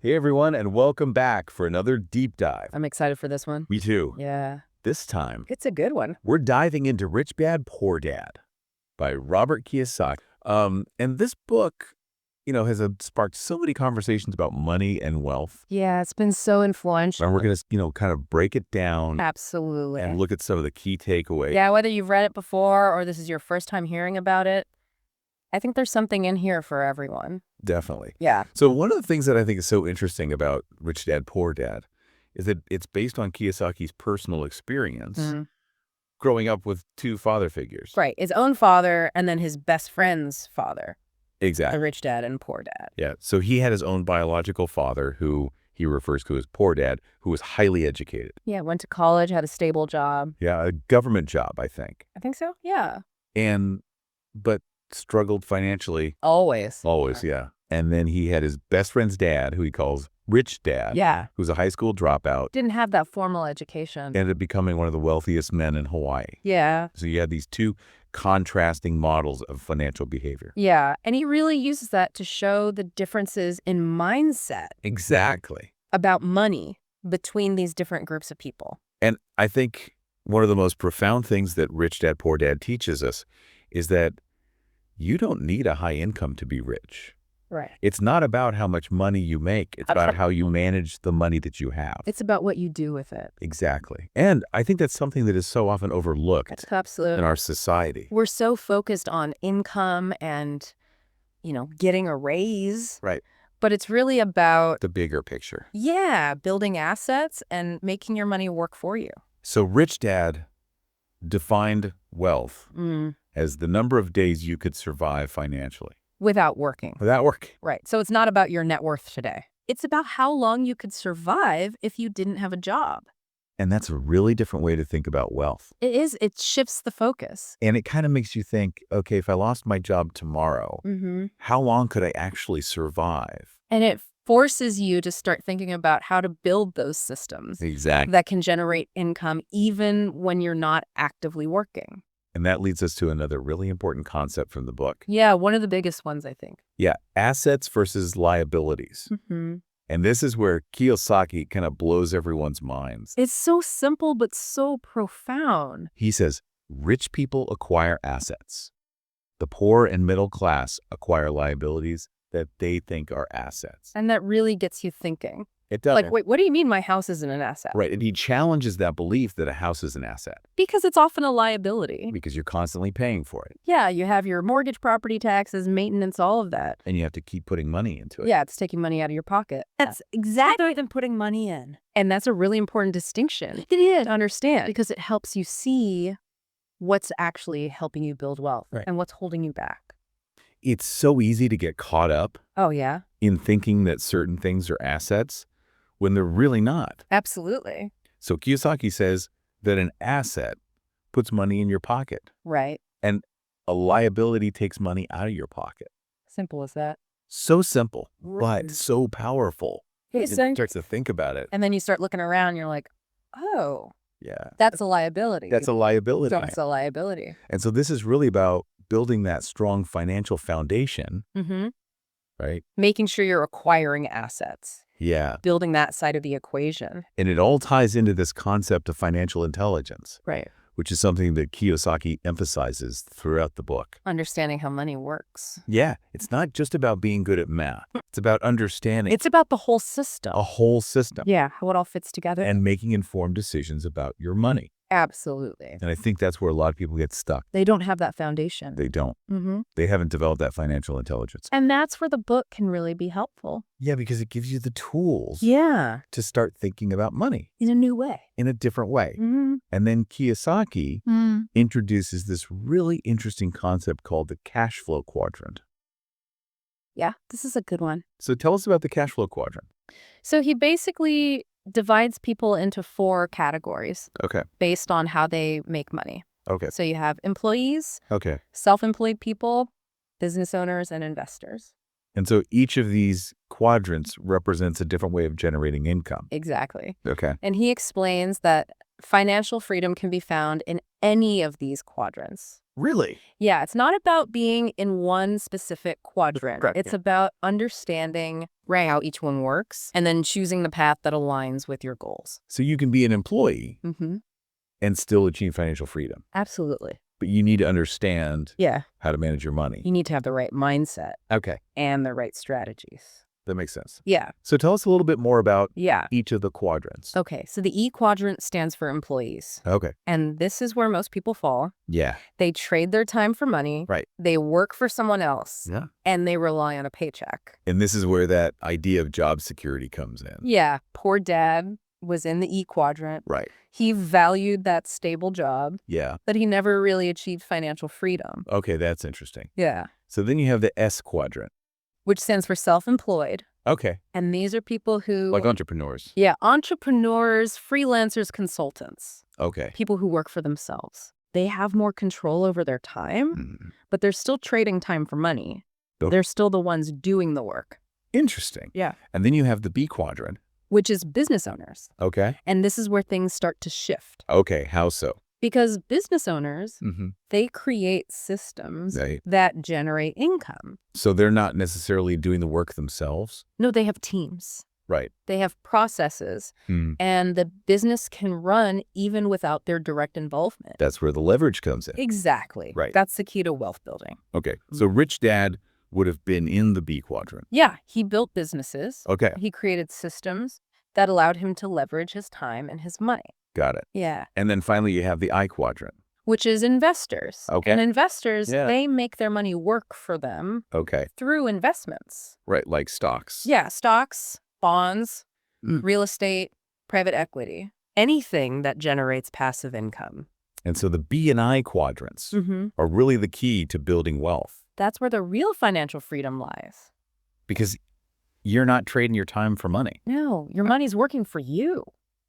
Hey everyone, and welcome back for another deep dive. I'm excited for this one. Me too. Yeah. This time, It's a good one. we're diving into Rich Dad, Poor Dad by Robert Kiyosaki. And this book, has sparked so many conversations about money and wealth. Yeah, it's been so influential. And we're going to, kind of break it down Absolutely. and look at some of the key takeaways. Yeah, whether you've read it before or this is your first time hearing about it, I think there's something in here for everyone. Definitely. Yeah. So one of the things that I think is so interesting about Rich Dad, Poor Dad is that it's based on Kiyosaki's personal experience growing up with two father figures. Right. His own father and then his best friend's father. Exactly. A rich dad and poor dad. Yeah. So he had his own biological father, who he refers to as Poor Dad, who was highly educated. Yeah, went to college, had a stable job. Yeah, a government job, I think. I think so. Yeah. But struggled financially. Always. Always, yeah. And then he had his best friend's dad, who he calls Rich Dad. Yeah. Who's a high school dropout. Didn't have that formal education. Ended up becoming one of the wealthiest men in Hawaii. Yeah. So you had these two contrasting models of financial behavior. Yeah. And he really uses that to show the differences in mindset. Exactly. About money between these different groups of people. And I think one of the most profound things that Rich Dad, Poor Dad teaches us is that you don't need a high income to be rich. Right. It's not about how much money you make. It's about how you manage the money that you have. It's about what you do with it. Exactly. And I think that's something that is so often overlooked in our society. We're so focused on income and, getting a raise. Right. But it's really about the bigger picture. Yeah, building assets and making your money work for you. So Rich Dad defined wealth as the number of days you could survive financially. Without working. Without work. Right. So it's not about your net worth today. It's about how long you could survive if you didn't have a job. And that's a really different way to think about wealth. It is. It shifts the focus. And it kind of makes you think, okay, if I lost my job tomorrow, how long could I actually survive? And it forces you to start thinking about how to build those systems. Exactly. That can generate income even when you're not actively working. And that leads us to another really important concept from the book. Yeah, one of the biggest ones, I think. Yeah, assets versus liabilities. And this is where Kiyosaki kind of blows everyone's minds. It's so simple, but so profound. He says, rich people acquire assets. The poor and middle class acquire liabilities that they think are assets. And that really gets you thinking. It does. Like, wait, what do you mean my house isn't an asset? Right. And he challenges that belief that a house is an asset. Because it's often a liability. Because you're constantly paying for it. Yeah, you have your mortgage, property taxes, maintenance, all of that. And you have to keep putting money into it. Yeah, it's taking money out of your pocket. That's exactly than putting money in. And that's a really important distinction. It is. To understand. Because it helps you see what's actually helping you build wealth and what's holding you back. It's so easy to get caught up. Oh, yeah. In thinking that certain things are assets when they're really not. Absolutely. So Kiyosaki says that an asset puts money in your pocket. Right. And a liability takes money out of your pocket. Simple as that. So simple, but so powerful. You start to think about it. And then you start looking around, you're like, oh, yeah, that's a liability. That's a liability. That's a liability. And so this is really about building that strong financial foundation, right? Making sure you're acquiring assets. Yeah. Building that side of the equation. And it all ties into this concept of financial intelligence. Right. Which is something that Kiyosaki emphasizes throughout the book. Understanding how money works. Yeah. It's not just about being good at math. It's about understanding. It's about the whole system. A whole system. Yeah. How it all fits together. And making informed decisions about your money. Absolutely. And I think that's where a lot of people get stuck. They don't have that foundation. They don't. They haven't developed that financial intelligence. And that's where the book can really be helpful. Yeah, because it gives you the tools to start thinking about money. In a new way. In a different way. And then Kiyosaki introduces this really interesting concept called the cash flow quadrant. Yeah, this is a good one. So tell us about the cash flow quadrant. So he basically divides people into 4 categories. Okay. Based on how they make money. Okay. So you have employees, okay, self-employed people, business owners, and investors. And so each of these quadrants represents a different way of generating income. Exactly. Okay. And he explains that financial freedom can be found in any of these quadrants. Really? Yeah, it's not about being in one specific quadrant. Correct, It's yeah. about understanding how each one works and then choosing the path that aligns with your goals. So you can be an employee and still achieve financial freedom. Absolutely. But you need to understand Yeah. how to manage your money. You need to have the right mindset Okay. and the right strategies. That makes sense. Yeah. So tell us a little bit more about Yeah. each of the quadrants. Okay. So the E quadrant stands for employees. Okay. And this is where most people fall. Yeah. They trade their time for money. Right. They work for someone else. Yeah. And they rely on a paycheck. And this is where that idea of job security comes in. Yeah. Poor dad was in the E quadrant. Right. He valued that stable job, Yeah. but he never really achieved financial freedom. Okay, that's interesting. Yeah. So then you have the S quadrant. Which stands for self-employed. Okay. And these are people who... Like entrepreneurs. Yeah, entrepreneurs, freelancers, consultants. Okay. People who work for themselves. They have more control over their time, Mm. but they're still trading time for money. Okay. They're still the ones doing the work. Interesting. Yeah. And then you have the B quadrant. Which is business owners. Okay. And this is where things start to shift. Okay. How so? Because business owners, Mm-hmm. they create systems Right. that generate income. So they're not necessarily doing the work themselves? No, they have teams. Right. They have processes, Mm. and the business can run even without their direct involvement. That's where the leverage comes in. Exactly. Right. That's the key to wealth building. Okay. So Rich Dad would have been in the B quadrant. Yeah, he built businesses. Okay. He created systems that allowed him to leverage his time and his money. Got it. Yeah. And then finally you have the I quadrant. Which is investors. Okay. And investors, Yeah. they make their money work for them Okay. through investments. Right. Like stocks. Yeah, stocks, bonds, Mm. real estate, private equity, anything that generates passive income. And so the B and I quadrants are really the key to building wealth That's where the real financial freedom lies. because you're not trading your time for money. No, your money's working for you.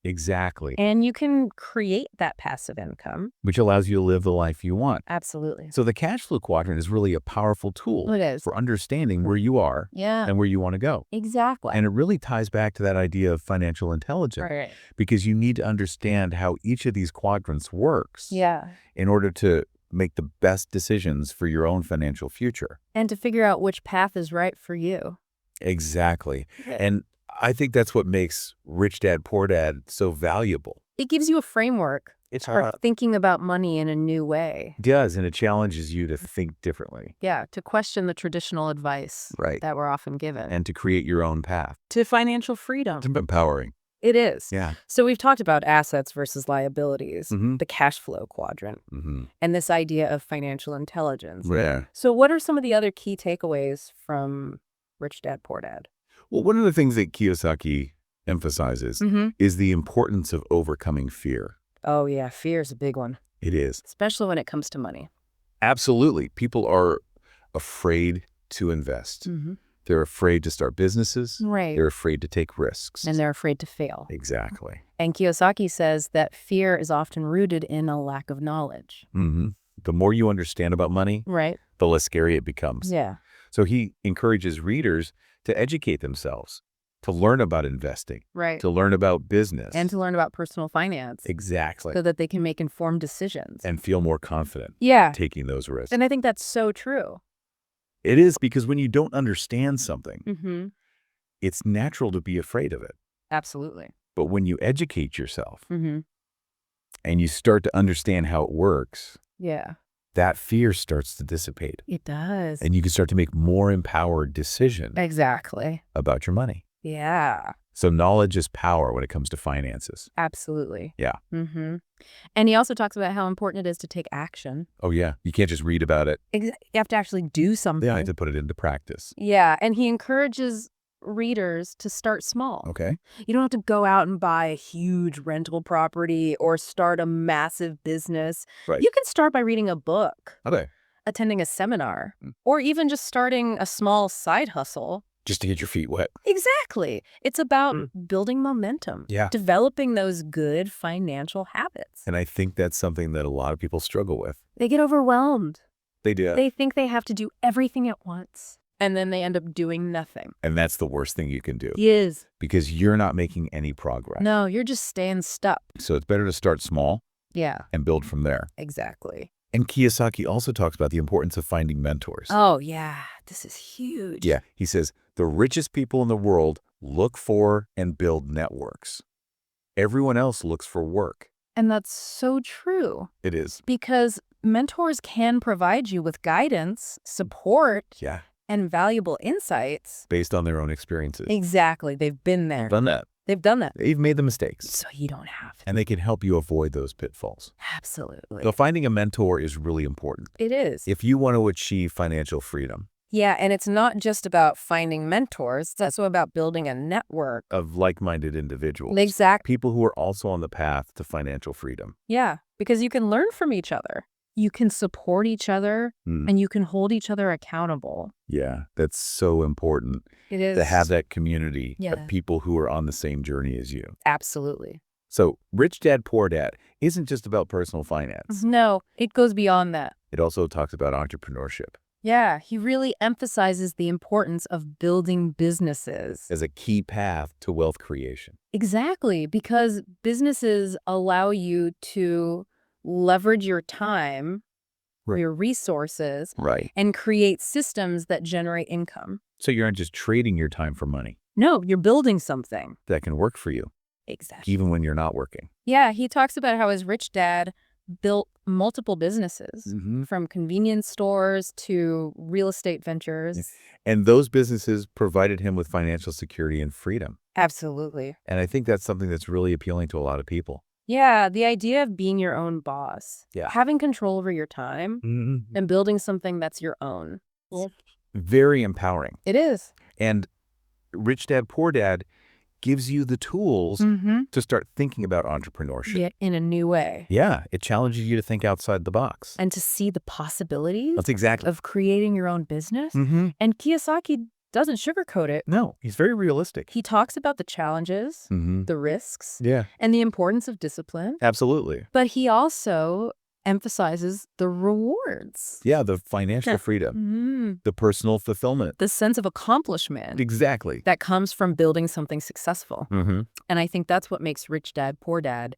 Exactly. And you can create that passive income. Which allows you to live the life you want. Absolutely. So the cash flow quadrant is really a powerful tool It is. for understanding where you are Yeah, and where you want to go. exactly. And it really ties back to that idea of financial intelligence Right. because you need to understand how each of these quadrants works Yeah. in order to make the best decisions for your own financial future. And to figure out which path is right for you. Exactly. And I think that's what makes Rich Dad, Poor Dad so valuable. It gives you a framework It's for thinking about money in a new way. It does, and it challenges you to think differently. Yeah, to question the traditional advice Right. that we're often given. And to create your own path. To financial freedom. It's empowering. It is. Yeah. So we've talked about assets versus liabilities, Mhm. the cash flow quadrant, Mm-hmm. and this idea of financial intelligence. Yeah. So what are some of the other key takeaways from Rich Dad, Poor Dad? Well, one of the things that Kiyosaki emphasizes is the importance of overcoming fear. Oh, yeah. Fear is a big one, It is. especially when it comes to money. Absolutely. People are afraid to invest. They're afraid to start businesses. Right. They're afraid to take risks. And they're afraid to fail. Exactly. And Kiyosaki says that fear is often rooted in a lack of knowledge. The more you understand about money, Right. the less scary it becomes. Yeah. So he encourages readers to educate themselves, to learn about investing, Right. to learn about business. And to learn about personal finance Exactly. so that they can make informed decisions. And feel more confident Yeah. taking those risks. And I think that's so true. It is because when you don't understand something, Mm-hmm. it's natural to be afraid of it. Absolutely. But when you educate yourself Mm-hmm. and you start to understand how it works, Yeah. that fear starts to dissipate. It does. And you can start to make more empowered decisions Exactly. about your money. Yeah. So knowledge is power when it comes to finances. Absolutely. Yeah. Mm-hmm. And he also talks about how important it is to take action. Oh, yeah. You can't just read about it. You have to actually do something. Yeah, I have to put it into practice. Yeah. And he encourages readers to start small. Okay. You don't have to go out and buy a huge rental property or start a massive business. Right. You can start by reading a book, Okay. attending a seminar, Mm. or even just starting a small side hustle. Just to get your feet wet. Exactly. It's about building momentum. Yeah. Developing those good financial habits. And I think that's something that a lot of people struggle with. They get overwhelmed. They do. They think they have to do everything at once. And then they end up doing nothing. And that's the worst thing you can do Yes. because you're not making any progress. No, you're just staying stuck. So it's better to start small Yeah, and build from there. exactly. And Kiyosaki also talks about the importance of finding mentors. Oh, yeah. This is huge. Yeah, he says, the richest people in the world look for and build networks. Everyone else looks for work. And that's so true. It is. Because mentors can provide you with guidance, support, Yeah. and valuable insights. Based on their own experiences. Exactly. They've been there. Done that. They've done that. They've made the mistakes. So you don't have to. And they can help you avoid those pitfalls. Absolutely. So finding a mentor is really important. It is. If you want to achieve financial freedom. Yeah, and it's not just about finding mentors. It's also about building a network Of like-minded individuals. Exactly. People who are also on the path to financial freedom. Yeah, because you can learn from each other. You can support each other, and you can hold each other accountable. Yeah, that's so important. It is. To have that community Yeah. of people who are on the same journey as you. Absolutely. So Rich Dad, Poor Dad isn't just about personal finance. No, it goes beyond that. It also talks about entrepreneurship Yeah, he really emphasizes the importance of building businesses. as a key path to wealth creation. Exactly, because businesses allow you to leverage your time, Right. your resources, Right. and create systems that generate income. So you aren't just trading your time for money. No, you're building something. That can work for you, Exactly. even when you're not working. Yeah, he talks about how his rich dad built multiple businesses, Mhm. from convenience stores to real estate ventures. And those businesses provided him with financial security and freedom. Absolutely. And I think that's something that's really appealing to a lot of people. Yeah, the idea of being your own boss, Yeah. having control over your time, and building something that's your own. Very empowering. It is. And Rich Dad, Poor Dad gives you the tools to start thinking about entrepreneurship. Yeah, in a new way. Yeah, it challenges you to think outside the box. And to see the possibilities That's exactly. of creating your own business. And Kiyosaki doesn't sugarcoat it. No, he's very realistic. He talks about the challenges, the risks, Yeah, and the importance of discipline. absolutely. But he also emphasizes the rewards. Yeah, the financial freedom, the personal fulfillment. The sense of accomplishment Exactly. that comes from building something successful. Mm-hmm. And I think that's what makes Rich Dad, Poor Dad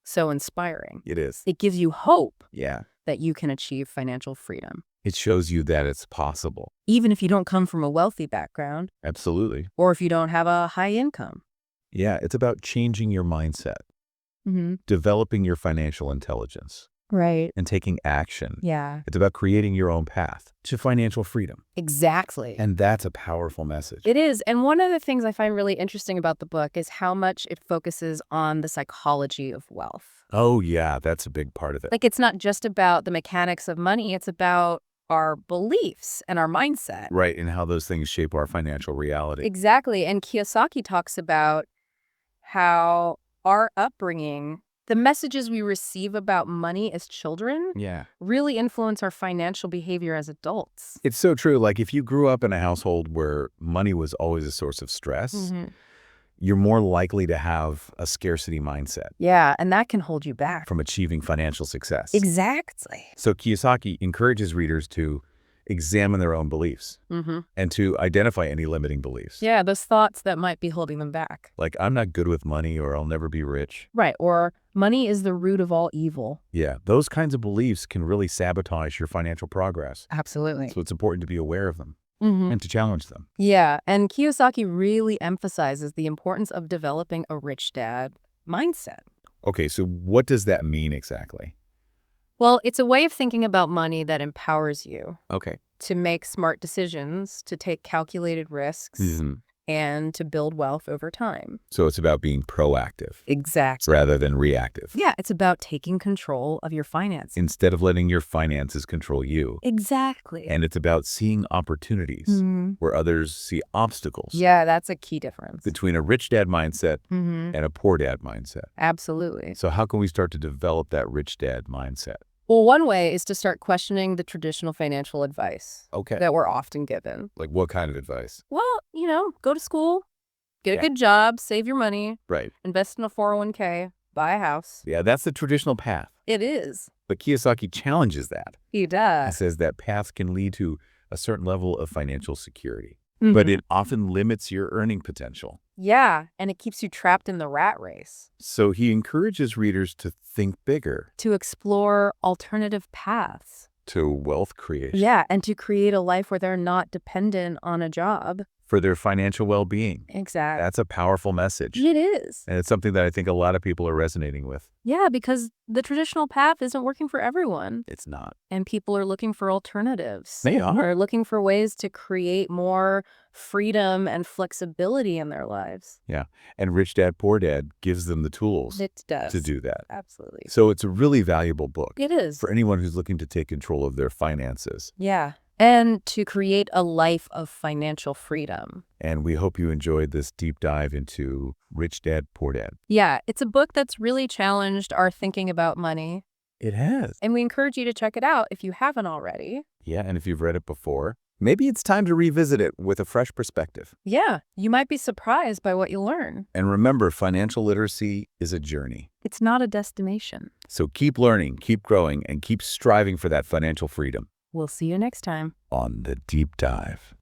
so inspiring. It is. It gives you hope Yeah. that you can achieve financial freedom, It shows you that it's possible. even if you don't come from a wealthy background Absolutely. or if you don't have a high income. Yeah, it's about changing your mindset, developing your financial intelligence, Right. and taking action. Yeah. It's about creating your own path to financial freedom. Exactly. And that's a powerful message. It is. And one of the things I find really interesting about the book is how much it focuses on the psychology of wealth. Oh, yeah, that's a big part of it. Like, it's not just about the mechanics of money. It's about our beliefs and our mindset. Right, and how those things shape our financial reality. Exactly. And Kiyosaki talks about how our upbringing, the messages we receive about money as children, Yeah. really influence our financial behavior as adults. It's so true. Like, if you grew up in a household where money was always a source of stress, you're more likely to have a scarcity mindset Yeah, and that can hold you back. from achieving financial success. Exactly. So Kiyosaki encourages readers to examine their own beliefs and to identify any limiting beliefs. Yeah, those thoughts that might be holding them back. Like, I'm not good with money, or I'll never be rich. Right, or money is the root of all evil. Yeah, those kinds of beliefs can really sabotage your financial progress. Absolutely. So it's important to be aware of them and to challenge them. Yeah, and Kiyosaki really emphasizes the importance of developing a rich dad mindset. Okay, so what does that mean exactly? Well, it's a way of thinking about money that empowers you Okay. to make smart decisions, to take calculated risks, and to build wealth over time. So it's about being proactive Exactly. rather than reactive. Yeah, it's about taking control of your finances. Instead of letting your finances control you. Exactly. And it's about seeing opportunities where others see obstacles. Yeah, that's a key difference. Between a rich dad mindset and a poor dad mindset. Absolutely. So how can we start to develop that rich dad mindset? Well, one way is to start questioning the traditional financial advice Okay. that we're often given. Like, what kind of advice? Well, go to school, get a Yeah. good job, save your money, Right. invest in a 401k, buy a house. Yeah, that's the traditional path. It is. But Kiyosaki challenges that. He He does. says that path can lead to a certain level of financial security. but it often limits your earning potential. Yeah, and it keeps you trapped in the rat race. So he encourages readers to think bigger, To explore alternative paths. to wealth creation, Yeah, and to create a life where they're not dependent on a job. for their financial well-being. Exactly. That's a powerful message. It is. And it's something that I think a lot of people are resonating with. Yeah, because the traditional path isn't working for everyone. It's not. And people are looking for alternatives. They are. They're looking for ways to create more freedom and flexibility in their lives. Yeah. And Rich Dad, Poor Dad gives them the tools It does. to do that. Absolutely. So it's a really valuable book It is. for anyone who's looking to take control of their finances. Yeah. And to create a life of financial freedom. And we hope you enjoyed this deep dive into Rich Dad, Poor Dad. Yeah, it's a book that's really challenged our thinking about money. It has. And we encourage you to check it out if you haven't already. Yeah, and if you've read it before, maybe it's time to revisit it with a fresh perspective. Yeah, you might be surprised by what you learn. And remember, financial literacy is a journey. It's not a destination. So keep learning, keep growing, and keep striving for that financial freedom We'll see you next time. on The Deep Dive.